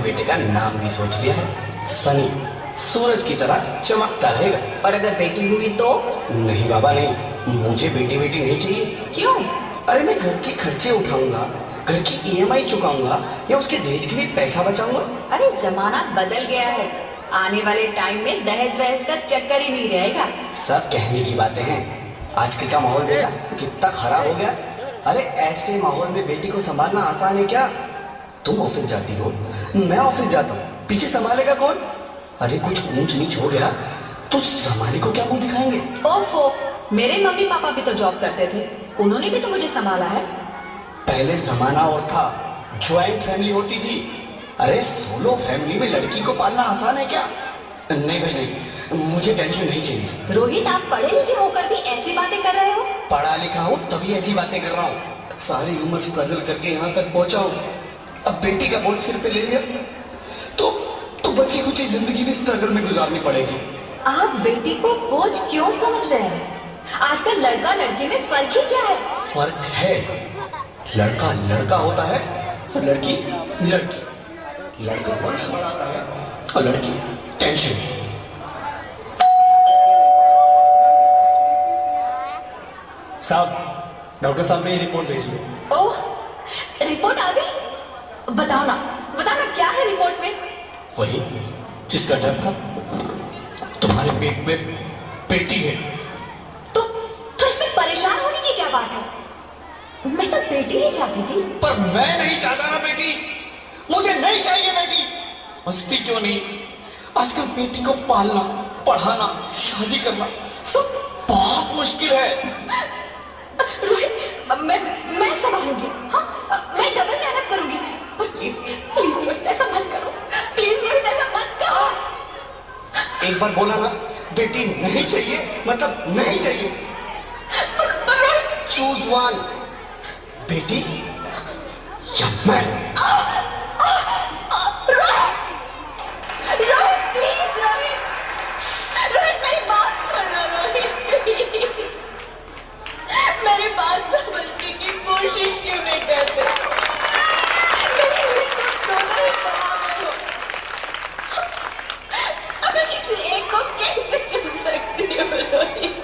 बेटे का नाम भी सोच लिया है, सनी, सूरज की तरह चमकता रहेगा। और अगर बेटी हुई तो? नहीं बाबा नहीं, मुझे बेटी बेटी नहीं चाहिए। क्यों? अरे मैं घर के खर्चे उठाऊंगा, घर की ईएमआई चुकाऊंगा या उसके दहेज के लिए पैसा बचाऊंगा। अरे जमाना बदल गया है, आने वाले टाइम में दहेज वहेज का चक्कर ही नहीं रहेगा। सब कहने की बातें हैं, आजकल का माहौल देखा कितना खराब हो गया। अरे ऐसे माहौल में बेटी को संभालना आसान है क्या? तुम ऑफिस जाती हो, मैं ऑफिस जाता हूँ, पीछे संभालेगा कौन? अरे कुछ ऊंच नीच हो गया तो संभाले को क्या मुंह दिखाएंगे? ओफो, मेरे मम्मी पापा भी तो जॉब करते थे, उन्होंने भी तो मुझे संभाला है। पहले जमाना और था, ज्वाइंट फैमिली होती थी। अरे सोलो फैमिली में लड़की को पालना आसान है क्या? नहीं भाई नहीं, मुझे टेंशन नहीं चाहिए। रोहित, आप पढ़े लिखे होकर भी ऐसी बातें कर रहे हो? पढ़ा लिखा हूँ तभी ऐसी बातें कर रहा हूँ, सारी उम्र स्ट्रगल करके यहाँ तक पहुंचा हूँ। अब बेटी का बोझ सिर पे ले लिया तो बची कुछ जिंदगी भी स्ट्रगल में गुजारनी पड़ेगी। आप बेटी को बोझ क्यों समझ रहे हैं? आजकल लड़का लड़की में फर्क ही क्या है? फर्क है, लड़का लड़का होता है और लड़की लड़की। लड़का वंश बढ़ाता है और लड़की टेंशन। साहब, डॉक्टर साहब ने ये रिपोर्ट भेजी है। ओह, रिपोर्ट आ गई? बताओ ना क्या है रिपोर्ट में? वही जिसका डर था, तुम्हारे पेट में बेटी है। तो इसमें परेशान होने की क्या बात है? मैं तो बेटी ही चाहती थी। पर मैं नहीं चाहता ना बेटी, मुझे नहीं चाहिए बेटी। मस्ती क्यों नहीं, आजकल बेटी को पालना, पढ़ाना, शादी करना सब बहुत मुश्किल है। रोहित, मैं संभालूंगी। हाँ, मैं डबल मेहनत करूंगी। पर प्लीज रोहित ऐसा मत करो, प्लीज रोहित ऐसा मत करो। एक बार बोला ना, बेटी नहीं चाहिए मतलब नहीं चाहिए। पर रोहित, चूज वन, बेटी या मैं। रोहित प्लीज, रोहित मेरी बात सुनो रोहित प्लीज। मेरी बात समझने की कोशिश क्यों नहीं करते? अब मैं किसी एक को कैसे चुन सकती हूँ रोहित?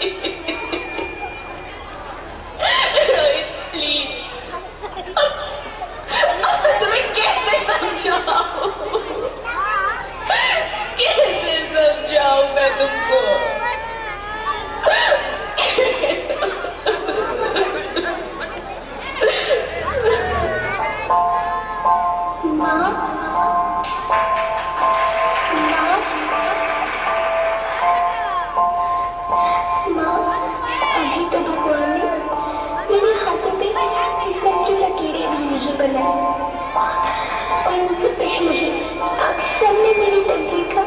रोहित प्लीज, अब मैं तुम्हें कैसे समझाऊं? कैसे समझाऊं मैं तुमको? अभी तो भगवान ने मेरे हाथों पे किस्मत की लकीरें भी नहीं बनाई, और उनसे पहले ही आप सबने मेरी तकदीर का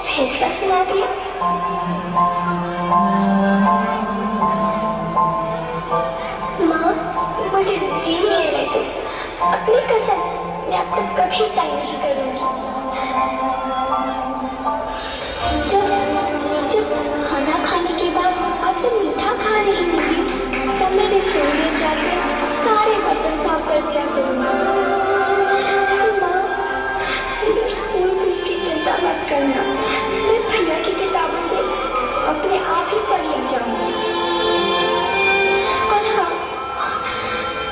फैसला सुना दिया। माँ, मुझे जीने दो, अपनी कसम, मैं आपको कभी तंग नहीं करूंगी। जब खाना खाने के बाद आपसे मीठा खा रही होगी, तब मैं रसोई में जाकर सारे बर्तन साफ कर दिया करूंगा। माँ, मेरी स्कूल फीस की चिंता मत करना, मैं भैया की किताबों से अपने आप ही पढ़ लिख जाऊंगी। और हाँ,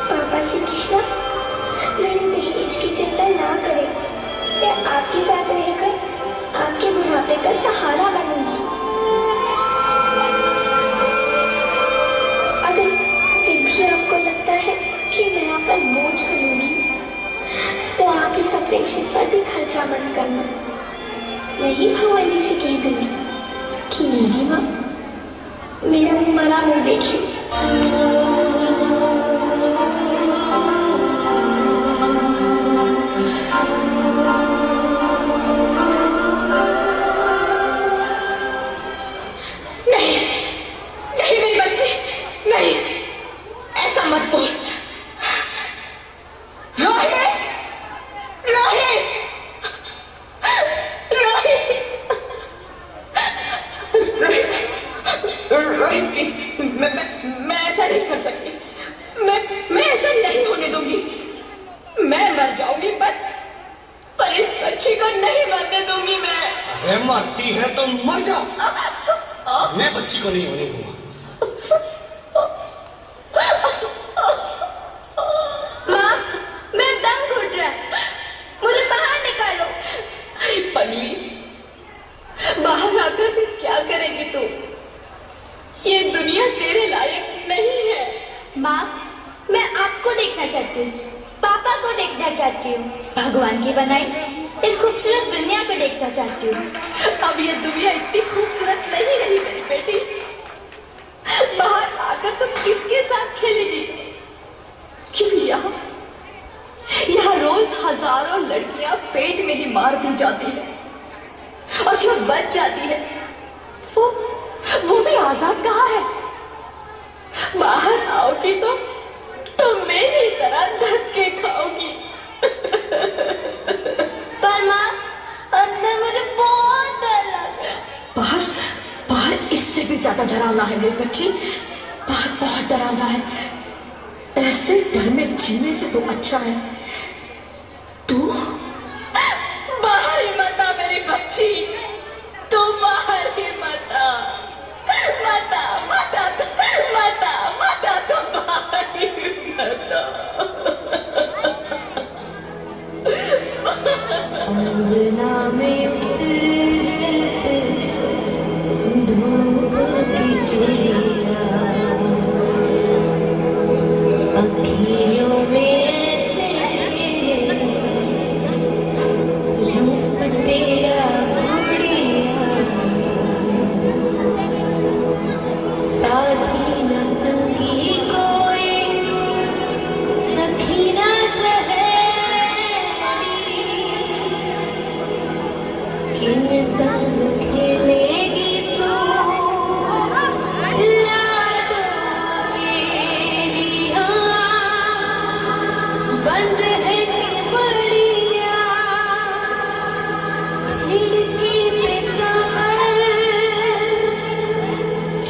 पापा से कहना मेरे दहेज की चिंता ना करें, मैं आपके साथ रहकर आपके बुढ़ापे का सहारा बनूंगी। अगर फिर भी आपको लगता है कि मैं आप पर बोझ बनूंगी, तो आप इस ऑपरेशन पर भी खर्चा मत करना। मैं ही भगवान जी से कह दूंगी कि मेरी माँ मेरा मरा मुंह देखे। मत बोल रोहित, रोहित, रोहित, रोहित प्लीज, मैं ऐसा नहीं कर सकती। मैं ऐसा नहीं होने दूंगी। मैं मर जाऊंगी पर इस बच्ची को नहीं मरने दूंगी मैं। अरे मरती है तो मर जा, मैं बच्ची को नहीं होने दूंगा। माँ, मैं दम घुट रहा है, मुझे बाहर निकालो। अरे पगली, बाहर आकर भी क्या करेगी तू? ये दुनिया तेरे लायक नहीं है। माँ, मैं आपको देखना चाहती हूँ, पापा को देखना चाहती हूँ, भगवान की बनाई इस खूबसूरत दुनिया को देखना चाहती हूँ। अब ये दुनिया इतनी खूबसूरत नहीं रही मेरी बेटी। बाहर आकर तुम किसके साथ खेलेगी? क्यों यहाँ रोज हजारों लड़कियां पेट में ही मार दी जाती है, और जो बच जाती है वो भी आजाद कहाँ है? बाहर आओगी तो मेरी तरह धक्के खाओगी। पर माँ, अंदर मुझे बहुत डर लग रहा है। बाहर इससे भी ज्यादा डरावना है मेरी बच्ची, बाहर बहुत डरावना है। ऐसे डर में जीने से तो अच्छा है तू बाहर ही मत आ मेरी बच्ची, तू बाहर ही मत आ, मत आ, मत आ, मत आ, मत आ, तू बाहर ही मत आ। अंगना में उतर जैसे धूप की चिड़िया, अखियों में ऐसे खेले लूप तेरा गुड़िया, साथी न संगी कोई, सखी न किन संग खेलेगी तू, लाडो तेरी बंद है कि बढ़िया, खिड़की पे सागर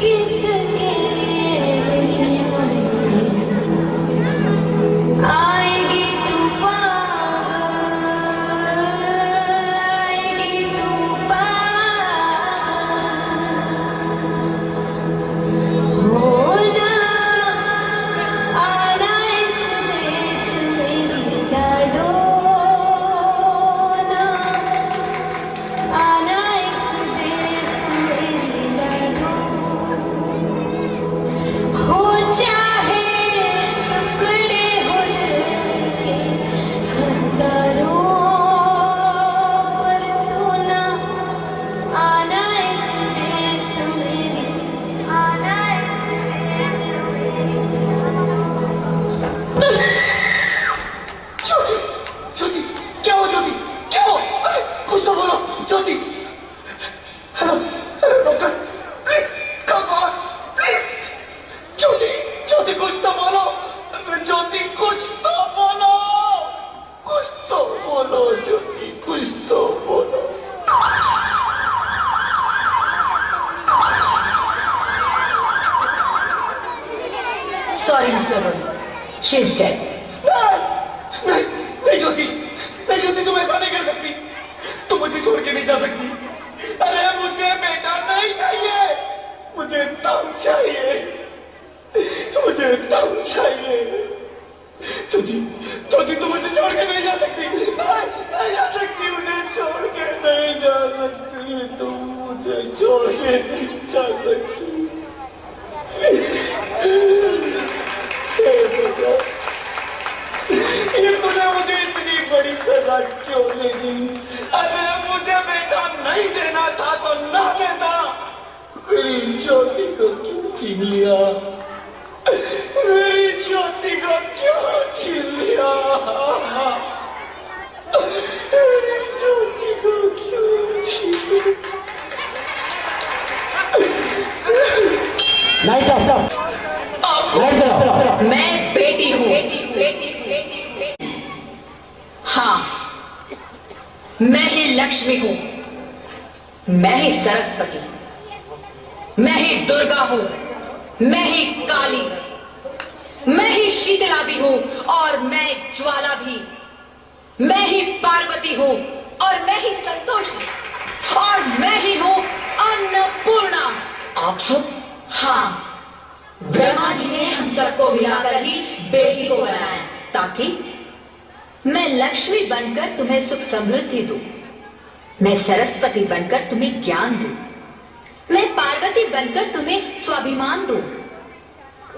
किसके बढ़िया आएगी तू Sorry, Mr. Roy. She's dead. नहीं ज्योति, नहीं ज्योति, तुम ऐसा नहीं कर सकती, तुम मुझे छोड़ के नहीं जा सकती। अरे मुझे बेटा नहीं चाहिए, मुझे दम चाहिए, मुझे दम चाहिए। ज्योति, ज्योति, तुम मुझे छोड़ के नहीं जा सकती, नहीं जा सकती, मुझे छोड़ के नहीं जा सकती, तुम मुझे छोड़ के नहीं जा सकती। ये तूने मुझे इतनी बड़ी सजा क्यों दे दी? अरे मुझे बेटा नहीं देना था तो ना देता, मेरी ज्योति को क्यों छीन लिया? मेरी ज्योति को क्यों छीन लिया? मेरी ज्योति को क्यों छीन लिया? मैं बेटी हूँ, हाँ, मैं ही लक्ष्मी हूँ, मैं ही सरस्वती, मैं ही दुर्गा हूँ, मैं ही काली, मैं ही शीतला भी हूँ, और मैं ज्वाला भी, मैं ही पार्वती हूँ, और मैं ही संतोषी, और मैं ही हूँ अन्नपूर्णा। आप सब? हाँ, ब्रह्मा जी ने हम सबको मिलाकर ही बेटी को बनाया, ताकि मैं लक्ष्मी बनकर तुम्हें सुख समृद्धि दूं, मैं सरस्वती बनकर तुम्हें ज्ञान दूं, मैं पार्वती बनकर तुम्हें स्वाभिमान दूं,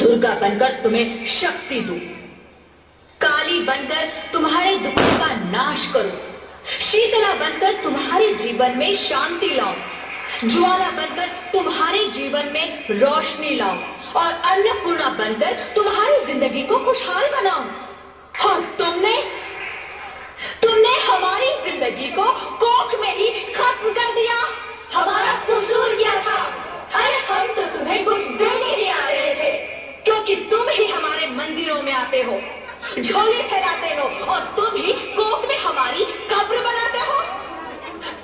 दुर्गा बनकर तुम्हें शक्ति दूं, काली बनकर तुम्हारे दुखों का नाश करूं, शीतला बनकर तुम्हारे जीवन में शांति लाऊं, ज्वाला बनकर तुम्हारे जीवन में रोशनी लाऊं, और अन्नपूर्णा बनकर तुम्हारी जिंदगी को खुशहाल बनाऊं। और तुमने हमारी जिंदगी को कोख में ही खत्म कर दिया। हमारा कसूर क्या था? अरे हम तो तुम्हें कुछ देने ही आ रहे थे, क्योंकि तुम ही हमारे मंदिरों में आते हो, झोली फैलाते हो, और तुम ही कोख में हमारी कब्र बनाते हो।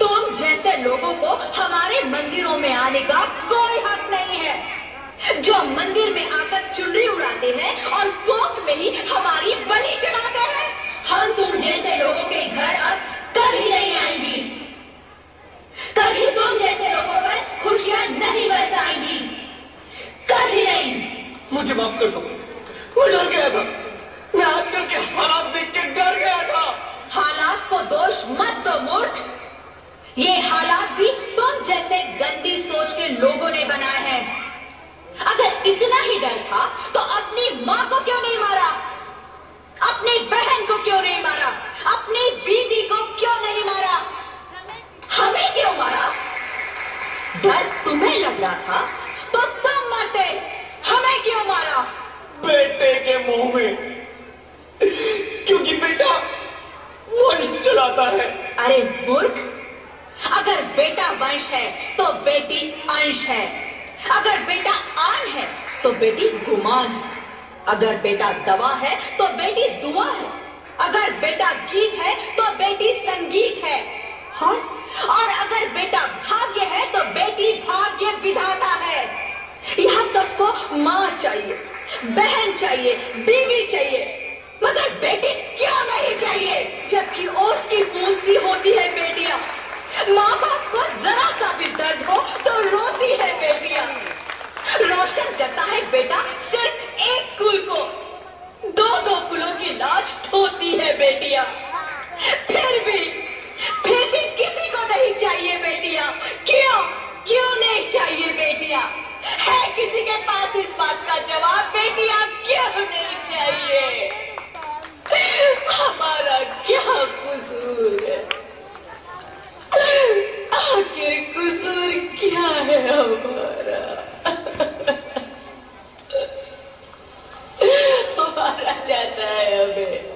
तुम जैसे लोगों को हमारे मंदिरों में आने का कोई हक नहीं है, जो मंदिर में आकर चुनरी उड़ाते हैं और कोख में ही हमारी बलि चढ़ाते हैं। हम तुम जैसे लोगों के घर अब कभी नहीं आएंगी, कभी तुम जैसे लोगों पर खुशियां नहीं बरसाएंगी, कभी नहीं। मुझे माफ कर दो, मैं डर गया था। मैं आजकल के हालात देख के डर गया था। हालात को दोष मत दो मूर्ख, ये हालात भी तुम जैसे गंदी सोच के लोगों ने बनाए हैं। अगर इतना ही डर था तो अपनी माँ को क्यों नहीं मारा, अपनी बहन को क्यों नहीं मारा, अपनी बीवी को क्यों नहीं मारा, हमें क्यों मारा? डर तुम्हें लग रहा था तो तुम मरते, हमें क्यों मारा? बेटे के मुंह में, क्योंकि बेटा वंश चलाता है। अरे मूर्ख, अगर बेटा वंश है तो बेटी अंश है, अगर बेटा आन है तो बेटी गुमान है, अगर बेटा दवा है तो बेटी दुआ है, अगर बेटा गीत है तो बेटी संगीत है, और अगर बेटा भाग्य है तो बेटी भाग्य विधाता है। यहाँ सबको माँ चाहिए, बहन चाहिए, बीवी चाहिए, मगर बेटी क्यों नहीं चाहिए? जबकि ओस की बूंद सी होती है बेटियां, माँ बाप को जरा सा भी दर्द हो तो रोती है बेटियां। रोशन करता है बेटा सिर्फ एक कुल को, दो कुलों की लाज ढोती है बेटियां। फिर भी किसी को नहीं चाहिए बेटियां। क्यों नहीं चाहिए बेटियां? है किसी के पास इस बात का जवाब? बेटियां क्यों नहीं चाहिए? हमारा क्या कसूर है? आखिर कसूर क्या है हमारा? हमारा जाता है हमें।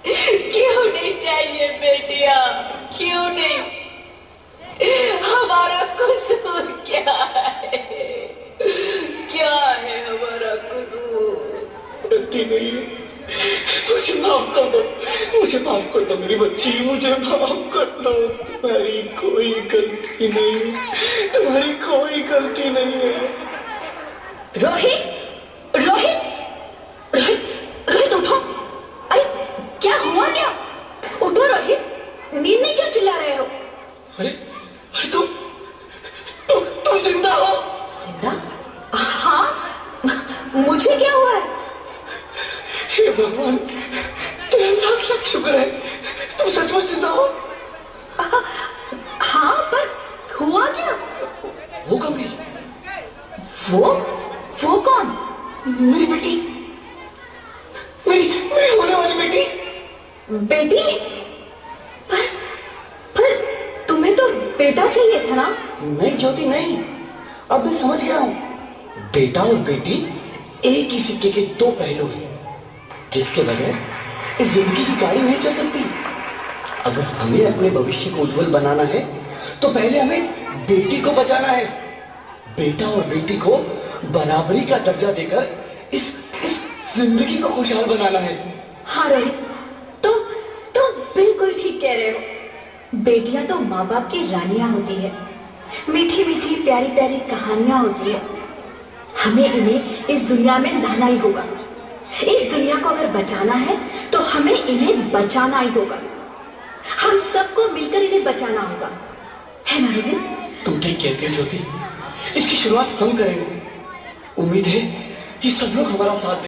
क्यों नहीं चाहिए बेटियां? क्यों नहीं? हमारा कसूर क्या है? क्या है हमारा कसूर? गलती नहीं है, मुझे माफ कर दो, मुझे माफ कर दो मेरी बच्ची, मुझे माफ कर दो। तुम्हारी कोई गलती नहीं है, तुम्हारी कोई गलती नहीं है। रोहित, रोहित, रोहित, रोहित उठो। अरे क्या हुआ? क्या? उठो रोहित, नींद में क्यों चिल्ला रहे हो? अरे तुम जिंदा हो? जिंदा? हाँ, मुझे क्या हुआ है? हे भगवान, तेरा लाख लाख शुक्र है, तुम सचमुच जिंदा हो। हाँ, पर हुआ क्या? वो कब गई? वो कौन? मेरी बेटी, मेरी होने वाली बेटी। बेटी? पर तुम्हें तो बेटा चाहिए था ना? नहीं ज्योति नहीं, अब मैं समझ गया हूँ। बेटा और बेटी एक ही सिक्के के दो पहलू हैं, जिसके बगैर इस जिंदगी की गाड़ी नहीं चल सकती। अगर हमें अपने भविष्य को उज्जवल बनाना है तो पहले हमें बेटी को बचाना है। बेटा और बेटी को बराबरी का दर्जा देकर इस जिंदगी को खुशहाल बनाना है। हाँ रोहित, तुम बिल्कुल ठीक कह रहे हो। बेटियां तो माँ बाप की रानियां होती है, मीठी मीठी प्यारी प्यारी कहानियां होती है। हमें इन्हें इस दुनिया में लाना ही होगा। इस दुनिया को अगर बचाना है तो हमें इन्हें बचाना ही होगा। हम सबको मिलकर इन्हें बचाना होगा, है ना रोहित? तुम ठीक कहती हो ज्योति, इसकी शुरुआत हम करेंगे। उम्मीद है ये सब लोग हमारा साथ